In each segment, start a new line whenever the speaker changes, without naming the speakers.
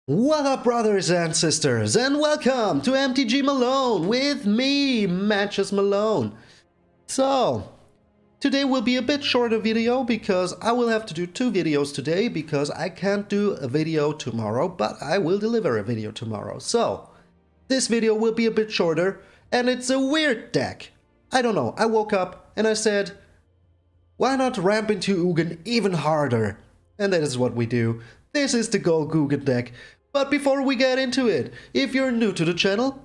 What up, brothers and sisters, and welcome to MTG Malone with me, MtgA Malone. So, today will be a bit shorter video because I will have to do two videos today because I can't do a video tomorrow, but I will deliver a video tomorrow. So, this video will be a bit shorter, and it's a weird deck. I don't know, I woke up and I said, why not ramp into Ugin even harder? And that is what we do. This is the Golg-Ugin deck. But before we get into it, if you're new to the channel,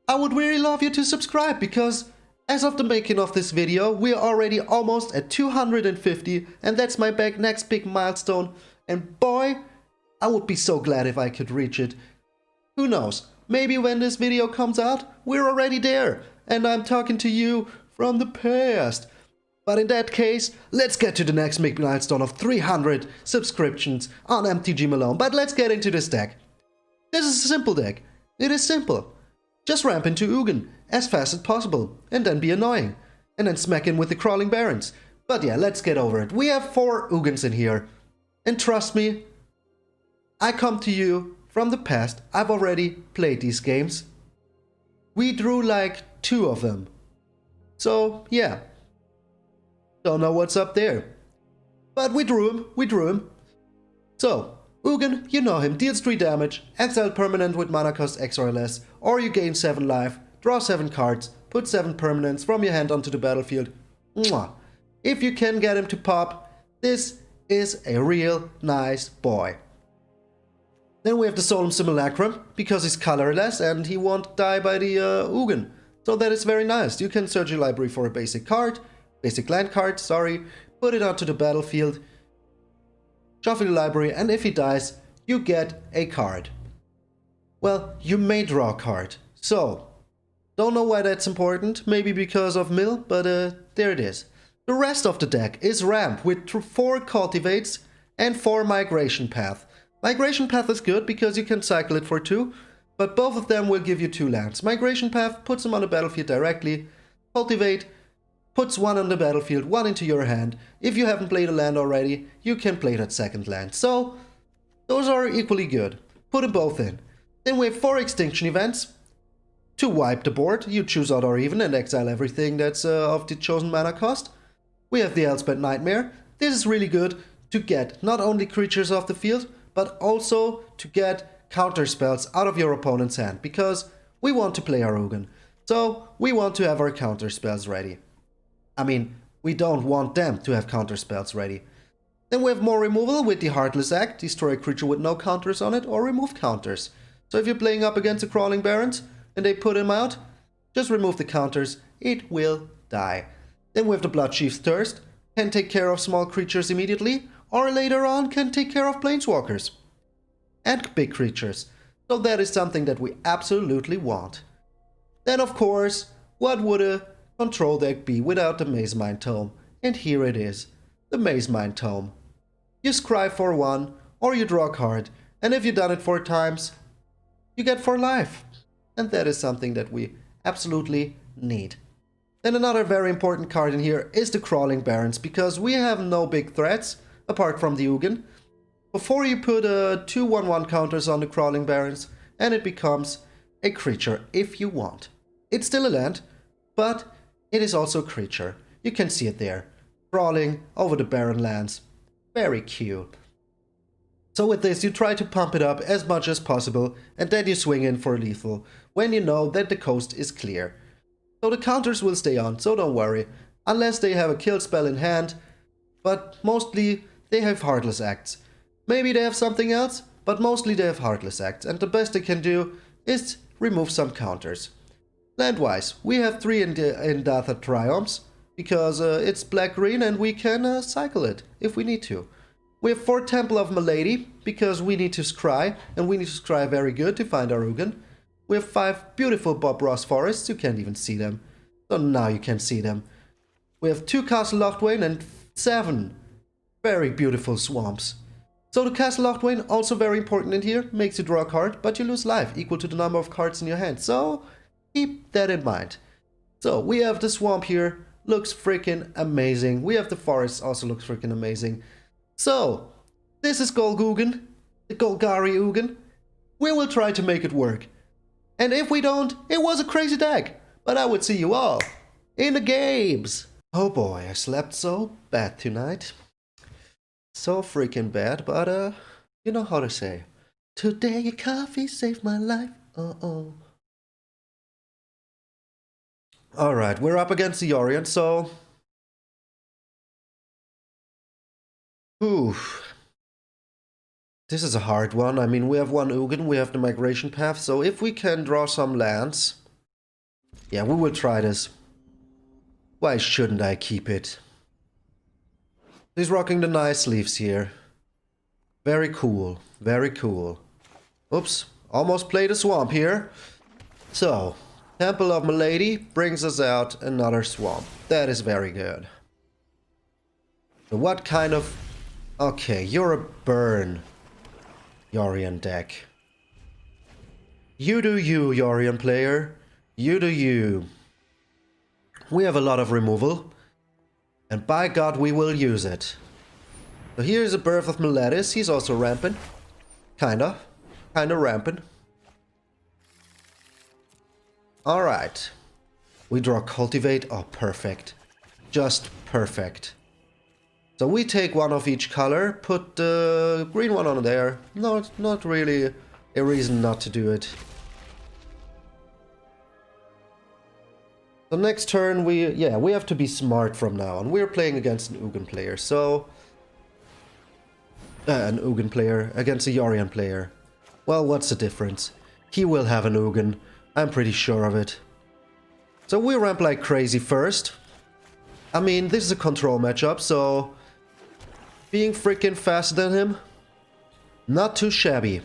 I would really love you to subscribe because as of the making of this video, we are already almost at 250 and that's my next big milestone. And boy, I would be so glad if I could reach it. Who knows, maybe when this video comes out, we're already there and I'm talking to you from the past. But in that case, let's get to the next big milestone of 300 subscriptions on MTG Malone. But let's get into this deck. This is a simple deck. It is simple. Just ramp into Ugin as fast as possible and then be annoying. And then smack in with the Crawling Barons. But yeah, let's get over it. We have 4 Ugins in here. And trust me, I come to you from the past. I've already played these games. We drew like 2 of them. So yeah. Don't know what's up there. But we drew him. So, Ugin, you know him, deals 3 damage, exile permanent with mana cost X or less, or you gain 7 life, draw 7 cards, put 7 permanents from your hand onto the battlefield. Mwah. If you can get him to pop, this is a real nice boy. Then we have the Solemn Simulacrum, because he's colorless and he won't die by the Ugin. So that is very nice. You can search your library for a basic land card, put it onto the battlefield, shuffle the library, and if he dies, you get a card. Well, you may draw a card. So, don't know why that's important, maybe because of mill, but there it is. The rest of the deck is ramp with 4 cultivates and 4 migration path. Migration path is good because you can cycle it for 2, but both of them will give you 2 lands. Migration path puts them on the battlefield directly. Cultivate puts 1 on the battlefield, 1 into your hand. If you haven't played a land already, you can play that second land. So, those are equally good. Put them both in. Then we have 4 extinction events. To wipe the board, you choose odd or even and exile everything that's of the chosen mana cost. We have the Elspeth Nightmare. This is really good to get not only creatures off the field, but also to get counter spells out of your opponent's hand. Because we want to play our Ugin. So, we want to have our counter spells ready. I mean, we don't want them to have counter spells ready. Then we have more removal with the Heartless Act, destroy a creature with no counters on it or remove counters. So if you're playing up against the Crawling Barons and they put him out, just remove the counters, it will die. Then we have the Bloodchief's Thirst, can take care of small creatures immediately or later on can take care of Planeswalkers and big creatures. So that is something that we absolutely want. Then of course, what would a control deck be without the Mazemind Tome? And here it is, the Mazemind Tome. You scry for 1 or you draw a card, and if you've done it 4 times, you get 4 life. And that is something that we absolutely need. Then another very important card in here is the Crawling Barons, because we have no big threats apart from the Ugin. Before you put 2 1/1 counters on the Crawling Barons and it becomes a creature if you want. It's still a land, but it is also a creature. You can see it there, crawling over the barren lands. Very cute. So with this, you try to pump it up as much as possible, and then you swing in for lethal, when you know that the coast is clear. So the counters will stay on, so don't worry, unless they have a kill spell in hand, but mostly they have Heartless Acts. Maybe they have something else, but mostly they have Heartless Acts, and the best they can do is remove some counters. Land-wise, we have 3 in Datha Triumphs, because it's black-green and we can cycle it if we need to. We have 4 Temple of Malady, because we need to scry, and we need to scry very good to find our Ugin. We have 5 beautiful Bob Ross forests, you can't even see them. So now you can see them. We have 2 Castle Lochthwain and 7 very beautiful swamps. So the Castle Lochthwain, also very important in here, makes you draw a card, but you lose life, equal to the number of cards in your hand. So keep that in mind. So we have the swamp here, looks freaking amazing. We have the forest, also looks freaking amazing. So, this is Golg-Ugin, the Golg-Ugin. We will try to make it work. And if we don't, it was a crazy deck. But I would see you all in the games. Oh boy, I slept so bad tonight. So freaking bad, but you know how to say. Today your coffee saved my life. Uh-oh. Alright, we're up against the Orient, so... Oof. This is a hard one. I mean, we have one Ugin, we have the migration path, so if we can draw some lands... Yeah, we will try this. Why shouldn't I keep it? He's rocking the nice sleeves here. Very cool, very cool. Oops, almost played a swamp here. So... Temple of Milady brings us out another swamp. That is very good. So what kind of... Okay, you're a burn, Yorion deck. You do you, Yorion player. You do you. We have a lot of removal. And by God, we will use it. So here's a Birth of Meletis. He's also rampant. Kinda rampant. Alright. We draw Cultivate. Oh, perfect. Just perfect. So we take one of each color, put the green one on there. No, not really a reason not to do it. So next turn we have to be smart from now on. We're playing against an Ugin player, so... an Ugin player against a Yorion player. Well, what's the difference? He will have an Ugin. I'm pretty sure of it. So we ramp like crazy first. I mean, this is a control matchup, so... Being freaking faster than him, not too shabby.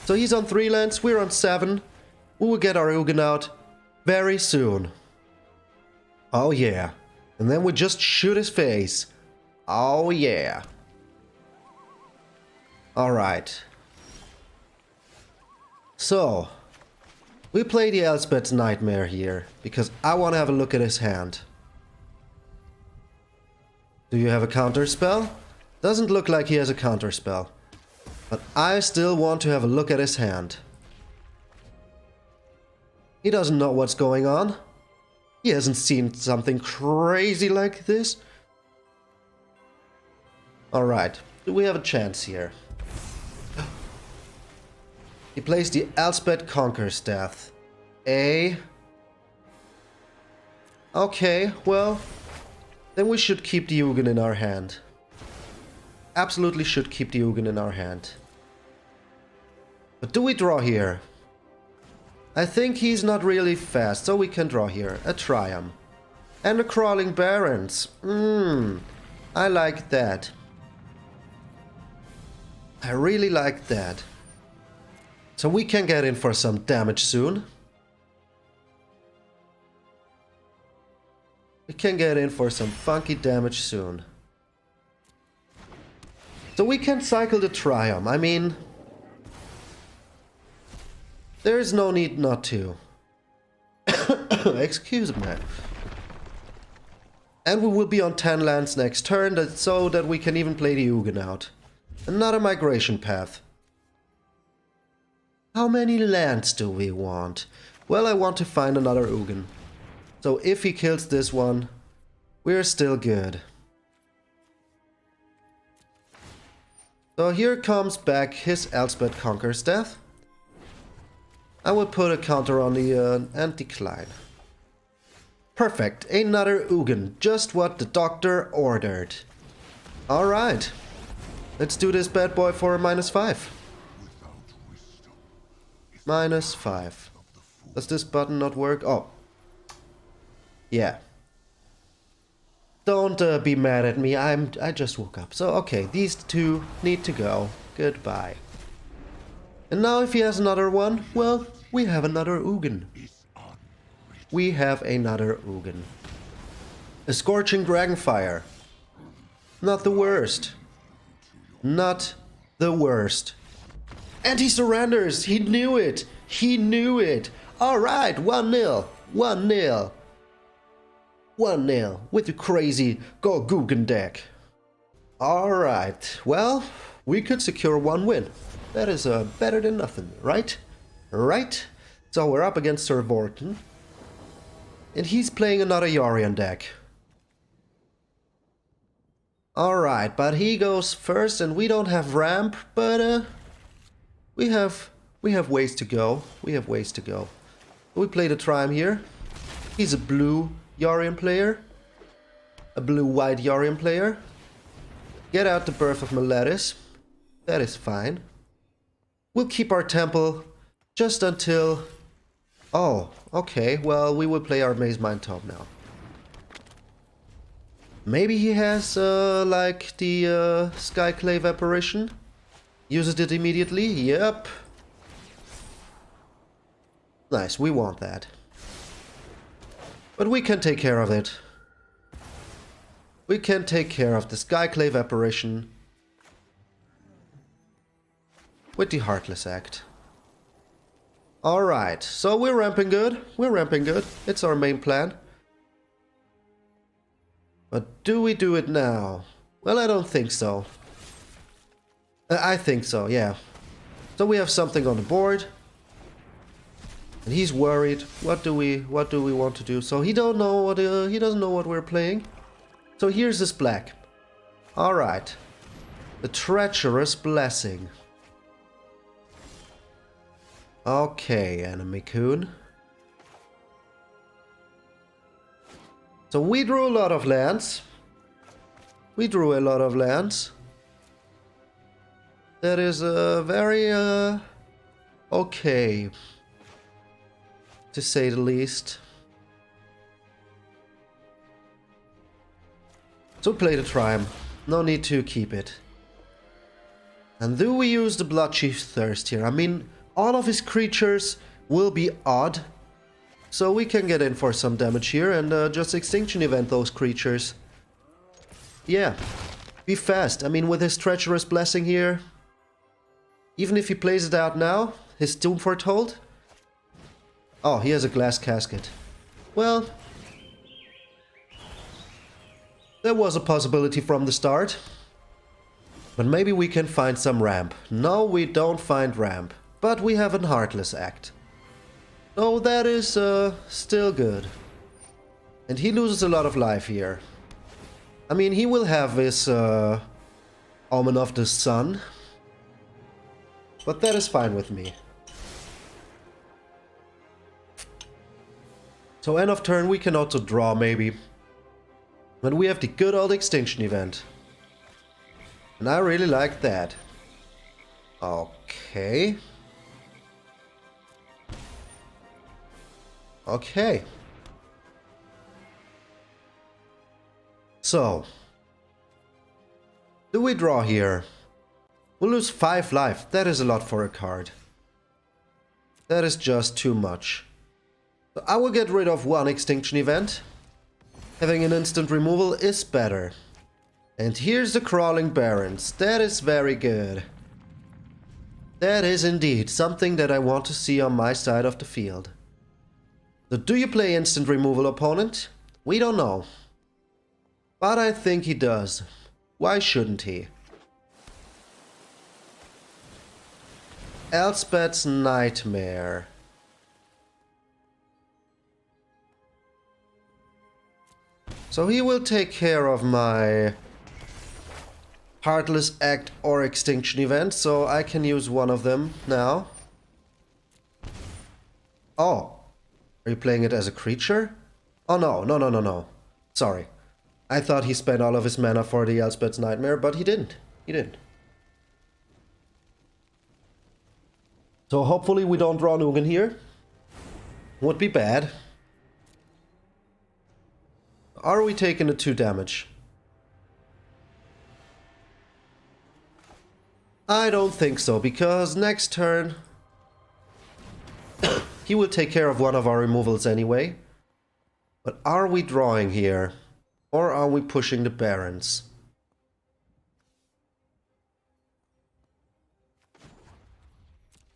So he's on 3 lands, we're on 7. We will get our Ugin out very soon. Oh yeah. And then we just shoot his face. Oh yeah. Alright. So... We play the Elspeth's Nightmare here, because I want to have a look at his hand. Do you have a counter spell? Doesn't look like he has a counter spell. But I still want to have a look at his hand. He doesn't know what's going on. He hasn't seen something crazy like this. Alright, do we have a chance here? He plays the Elspeth Conqueror's Death. Okay, well, then we should keep the Ugin in our hand. Absolutely should keep the Ugin in our hand. But do we draw here? I think he's not really fast, so we can draw here. A Triumph. And a Crawling Barrens. I like that. I really like that. So we can get in for some damage soon. We can get in for some funky damage soon. So we can cycle the Triumph. I mean... There is no need not to. Excuse me. And we will be on 10 lands next turn, so that we can even play the Ugin out. Another migration path. How many lands do we want? Well, I want to find another Ugin. So if he kills this one, we're still good. So here comes back his Elspeth Conqueror's Death. I will put a counter on the anti-Klein. Perfect, another Ugin, just what the doctor ordered. Alright, let's do this bad boy for a -5. -5. Does this button not work? Oh. Yeah. Don't be mad at me, I just woke up. So, okay, these two need to go. Goodbye. And now if he has another one, well, we have another Ugin. We have another Ugin. A Scorching Dragonfire. Not the worst. Not the worst. And he surrenders! He knew it! He knew it! Alright, 1-0. 1-0. 1-0 with the crazy Golg-Ugin deck. Alright, well, we could secure 1 win. That is better than nothing, right? Right? So we're up against Sir Vorten. And he's playing another Yorion deck. Alright, but he goes first and we don't have ramp, but we have ways to go. We have ways to go. We play the Trime here. He's a blue Yorion player. A blue-white Yorion player. Get out the Birth of Meletis. That is fine. We'll keep our temple just until... Oh, okay. Well, we will play our Maze Mind Tome now. Maybe he has, like, the Skyclave Apparition. Uses it immediately. Yep. Nice, we want that. But we can take care of it. We can take care of the Skyclave Apparition with the Heartless Act. Alright, so we're ramping good. We're ramping good. It's our main plan. But do we do it now? Well, I don't think so. I think so, yeah. So we have something on the board. And he's worried. What do we want to do? So he don't know what he doesn't know what we're playing. So here's his black. All right. The Treacherous Blessing. Okay, Enemy Coon. So we drew a lot of lands. We drew a lot of lands. That is very okay, to say the least. So play the Trime. No need to keep it. And do we use the Bloodchief's Thirst here? I mean, all of his creatures will be odd. So we can get in for some damage here and just Extinction Event those creatures. Yeah, be fast. I mean, with his Treacherous Blessing here, even if he plays it out now, his Doom Foretold. Oh, he has a Glass Casket. Well, there was a possibility from the start. But maybe we can find some ramp. No, we don't find ramp. But we have a Heartless Act. So that is still good. And he loses a lot of life here. I mean, he will have his Omen of the Sun. But that is fine with me. So end of turn we can also draw maybe. But we have the good old Extinction Event. And I really like that. Okay. Okay. So. Do we draw here? We'll lose 5 life. That is a lot for a card. That is just too much. So I will get rid of 1 Extinction Event. Having an instant removal is better. And here's the Crawling Barrens. That is very good. That is indeed something that I want to see on my side of the field. So do you play instant removal, opponent? We don't know. But I think he does. Why shouldn't he? Elspeth's Nightmare. So he will take care of my Heartless Act or Extinction Event, so I can use one of them now. Oh, are you playing it as a creature? Oh no. Sorry. I thought he spent all of his mana for the Elspeth's Nightmare, but he didn't. He didn't. So hopefully we don't draw Ugin here. Would be bad. Are we taking the 2 damage? I don't think so, because next turn he will take care of one of our removals anyway. But are we drawing here? Or are we pushing the Barrens?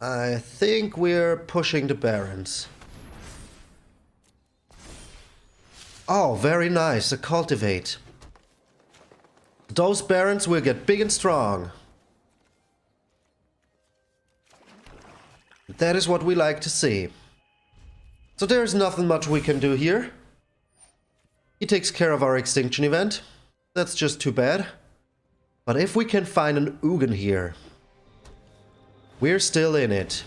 I think we're pushing the Barrens. Oh, very nice. A cultivate. Those barons will get big and strong. That is what we like to see. So there's nothing much we can do here. He takes care of our extinction event. That's just too bad. But if we can find an Ugin here, we're still in it.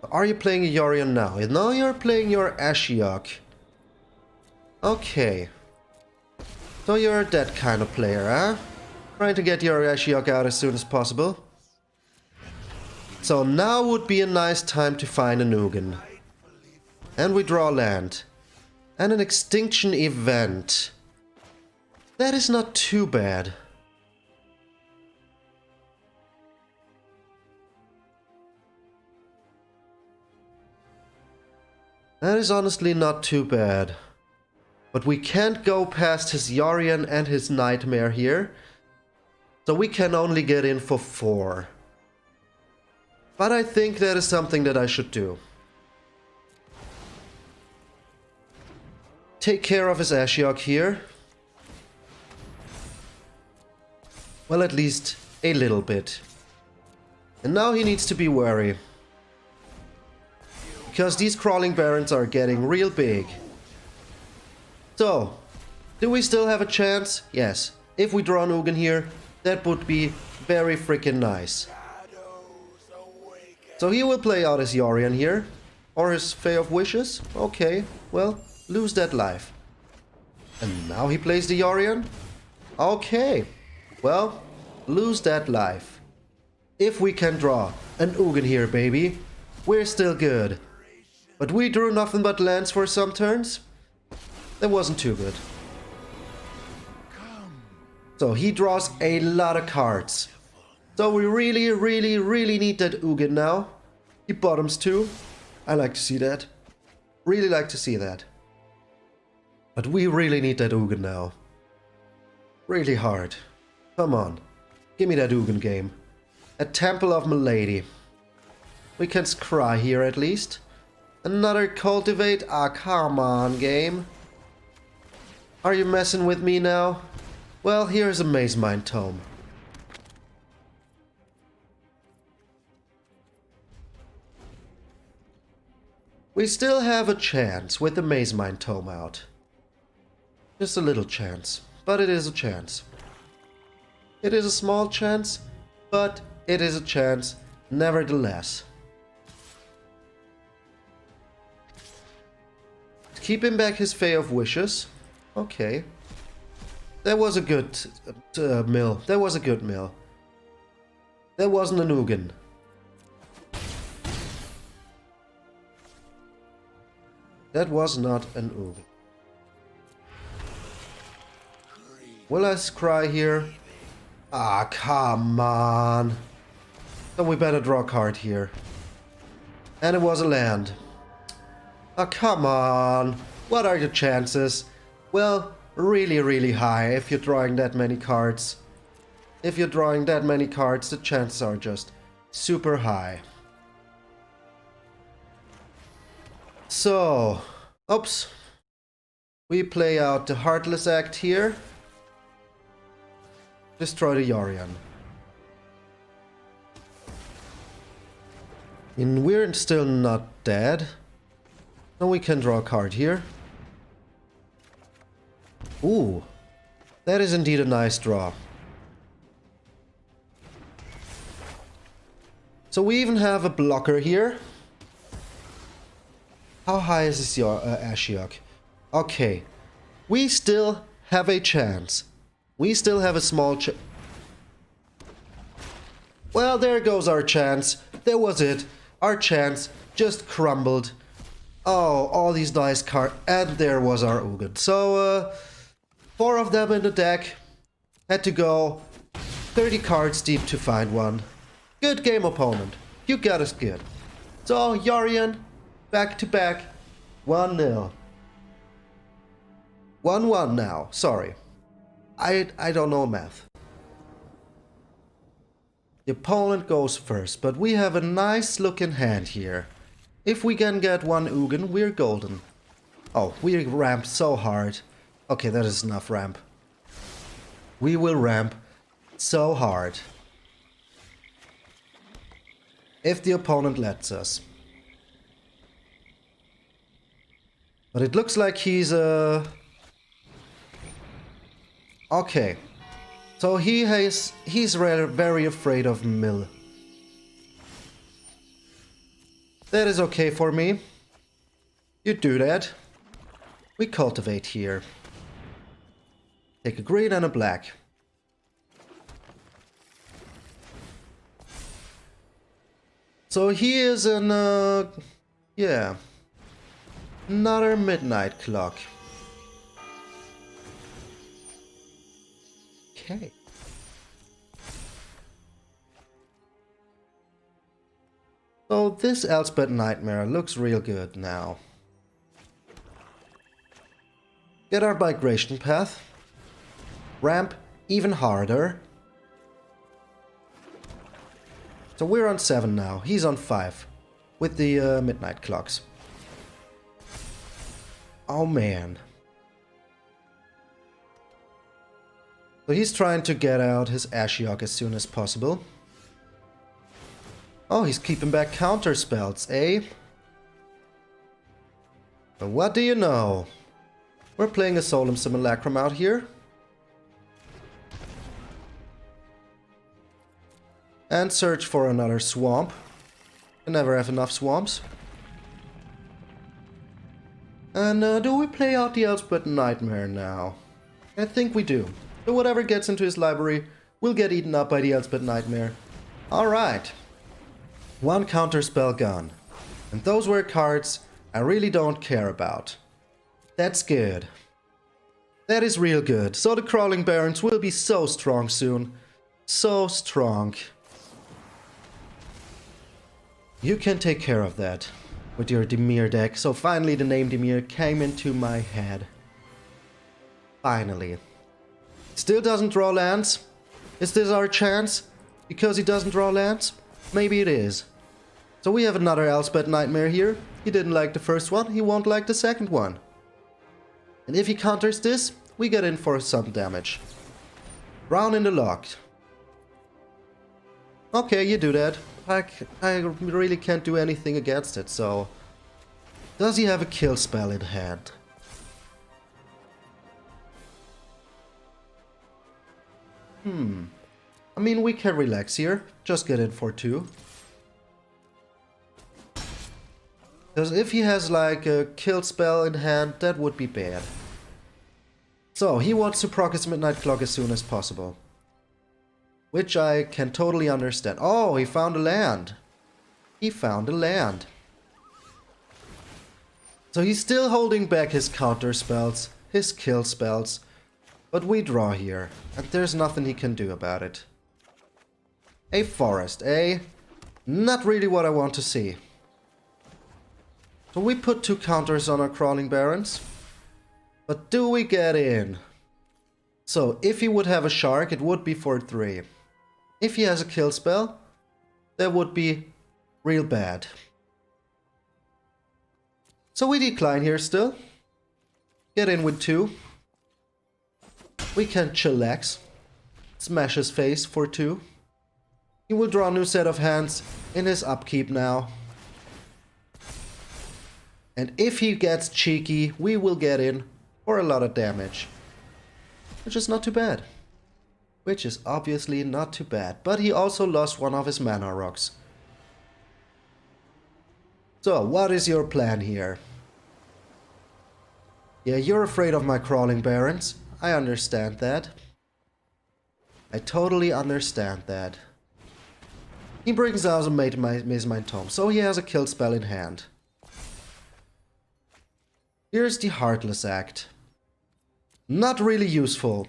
Are you playing a Yorion now? No, you're playing your Ashiok. Okay. So you're that kind of player, huh? Trying to get your Ashiok out as soon as possible. So now would be a nice time to find an Ugin. And we draw land. And an extinction event. That is not too bad. That is honestly not too bad. But we can't go past his Yorion and his Nightmare here. So we can only get in for 4. But I think that is something that I should do. Take care of his Ashiok here. Well, at least a little bit. And now he needs to be wary. Because these crawling barons are getting real big. So, do we still have a chance? Yes. If we draw an Ugin here, that would be very freaking nice. So he will play out his Yorion here. Or his Fae of Wishes. Okay, well, lose that life. And now he plays the Yorion. Okay, well, lose that life. If we can draw an Ugin here, baby, we're still good. But we drew nothing but lands for some turns. That wasn't too good. So he draws a lot of cards. So we really need that Ugin now. He bottoms too. I like to see that. Really like to see that. But we really need that Ugin now. Really hard. Come on. Give me that Ugin game. A Temple of Milady. We can scry here at least. Another cultivate? Ah, come on, game. Are you messing with me now? Well, here's a Maze Mind Tome. We still have a chance with the Maze Mind Tome out. Just a little chance, but it is a chance. It is a small chance, but it is a chance nevertheless. Keeping back his Fae of Wishes. Okay. That was a good mill. That was a good mill. That wasn't an Ugin. That was not an Ugin. Will I scry here? Ah, come on. Then we better draw a card here. And it was a land. Ah, come on. What are your chances? Well, really high if you're drawing that many cards. If you're drawing that many cards, the chances are just super high. So, oops. We play out the Heartless Act here. Destroy the Yorion. And we're still not dead. So we can draw a card here. Ooh, that is indeed a nice draw. So we even have a blocker here. How high is this Ashiok? Okay, we still have a chance. We still have a small chance. Well, there goes our chance. That was it. Our chance just crumbled. Oh, all these nice cards. And there was our Ugin. So, 4 of them in the deck. Had to go 30 cards deep to find one. Good game, opponent. You got us good. So, Yorion, back to back. 1-0. 1-1 now. Sorry. I don't know math. The opponent goes first, but we have a nice looking hand here. If we can get one Ugin, we're golden. Oh, we ramp so hard. Okay, that is enough ramp. We will ramp so hard. If the opponent lets us. But it looks like he's okay. So he's very afraid of mill. That is okay for me. You do that. We cultivate here. Take a green and a black. So he is an yeah. Another midnight clock. Okay. So this Elspeth Nightmare looks real good now. Get our migration path. Ramp even harder. So we're on 7 now. He's on 5 with the midnight clocks. Oh man. So he's trying to get out his Ashiok as soon as possible. Oh, he's keeping back counter spells, eh? But what do you know? We're playing a Solemn Simulacrum out here. And search for another swamp. I never have enough swamps. And do we play out the Elspeth Nightmare now? I think we do. So whatever gets into his library will get eaten up by the Elspeth Nightmare. Alright. One counterspell gone. And those were cards I really don't care about. That's good. That is real good. So the Crawling Barons will be so strong soon. So strong. You can take care of that with your Dimir deck. So finally the name Dimir came into my head. Finally. Still doesn't draw lands. Is this our chance? Because he doesn't draw lands? Maybe it is. So we have another Elspeth Nightmare here. He didn't like the first one, he won't like the second one. And if he counters this, we get in for some damage. Brown in the lock. Okay, you do that. I really can't do anything against it, so... Does he have a kill spell in hand? I mean, we can relax here. Just get in for 2. Because if he has like a kill spell in hand, that would be bad. So, he wants to proc his midnight clock as soon as possible. Which I can totally understand. Oh, he found a land. He found a land. So he's still holding back his counter spells, his kill spells. But we draw here, and there's nothing he can do about it. A forest, eh? Not really what I want to see. So we put 2 counters on our Crawling Barons. But do we get in? So if he would have a shark, it would be for 3. If he has a kill spell, that would be real bad. So we decline here still. Get in with 2. We can chillax. Smash his face for 2. He will draw a new set of hands in his upkeep now. And if he gets cheeky, we will get in for a lot of damage. Which is not too bad. Which is obviously not too bad. But he also lost one of his mana rocks. So, what is your plan here? Yeah, you're afraid of my Crawling Barons. I understand that. I totally understand that. He brings out a Maze-Mind Tome, so he has a kill spell in hand. Here's the Heartless Act. Not really useful.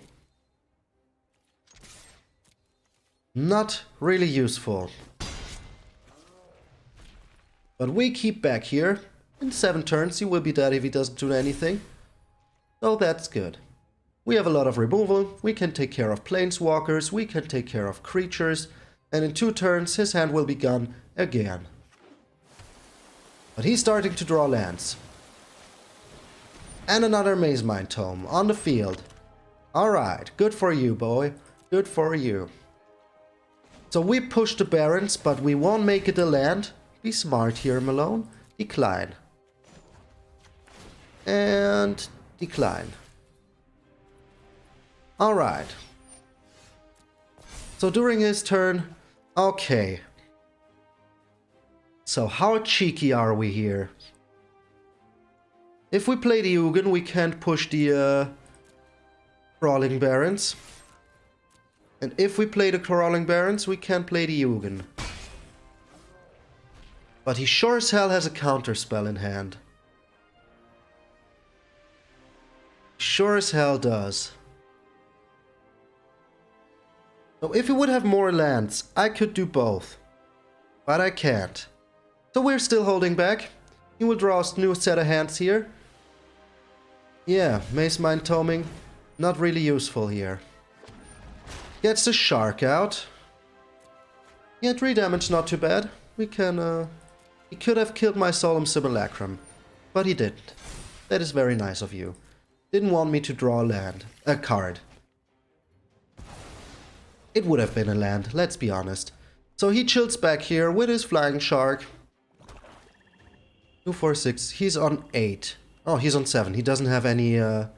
Not really useful. But we keep back here. In 7 turns he will be dead if he doesn't do anything. So that's good. We have a lot of removal, we can take care of planeswalkers, we can take care of creatures, and in 2 turns his hand will be gone again. But he's starting to draw lands. And another Maze Mine Tome on the field. Alright, good for you, boy. Good for you. So we push the Barons, but we won't make it a land. Be smart here, Malone. Decline. And decline. Alright. So during his turn... Okay. So how cheeky are we here? If we play the Ugin, we can't push the Crawling Barons. And if we play the Crawling Barons, we can't play the Ugin. But he sure as hell has a counterspell in hand. Sure as hell does. So if he would have more lands, I could do both. But I can't. So we're still holding back. He will draw a new set of hands here. Yeah, Maze Mine Toming, not really useful here. Gets the Shark out. Yeah, 3 damage, not too bad. We can, he could have killed my Solemn Simulacrum, but he didn't. That is very nice of you. Didn't want me to draw a card. It would have been a land, let's be honest. So he chills back here with his Flying Shark. 2, 4, 6. He's on 8. Oh, he's on 7. He doesn't have any... So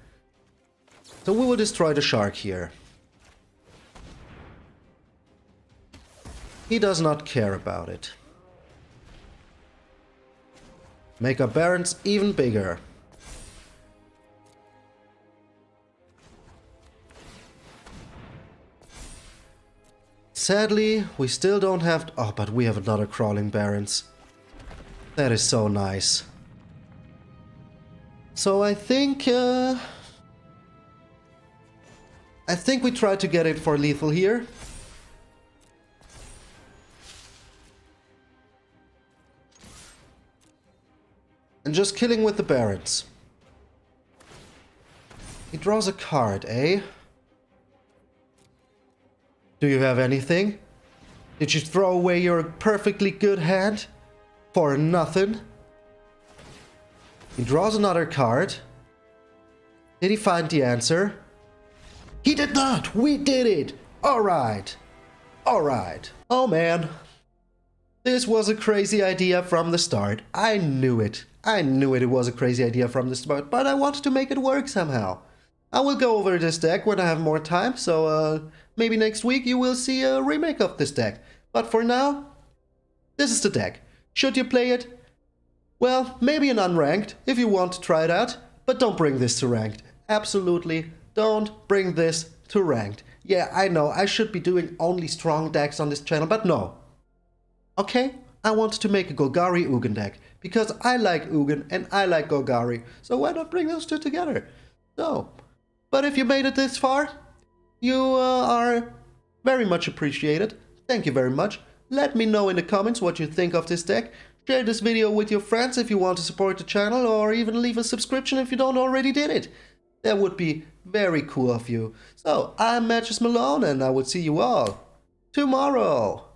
we will destroy the Shark here. He does not care about it. Make our Barons even bigger. Sadly, we still don't have... Oh, but we have another Crawling Barons. That is so nice. So I think we try to get it for lethal here. And just killing with the Barons. He draws a card, eh? Do you have anything? Did you throw away your perfectly good hand? For nothing? He draws another card. Did he find the answer? He did not! We did it! Alright. Alright. Oh man. This was a crazy idea from the start. I knew it. I knew it was a crazy idea from the start, but I wanted to make it work somehow. I will go over this deck when I have more time, so maybe next week you will see a remake of this deck. But for now, this is the deck. Should you play it? Well, maybe an unranked, if you want to try it out, but don't bring this to ranked. Absolutely don't bring this to ranked. Yeah, I know, I should be doing only strong decks on this channel, but no. Okay, I want to make a Golgari-Ugin deck, because I like Ugin and I like Golgari, so why not bring those two together? No. But if you made it this far, you are very much appreciated. Thank you very much. Let me know in the comments what you think of this deck. Share this video with your friends if you want to support the channel, or even leave a subscription if you don't already did it. That would be very cool of you. So, I'm MTG Malone and I will see you all tomorrow.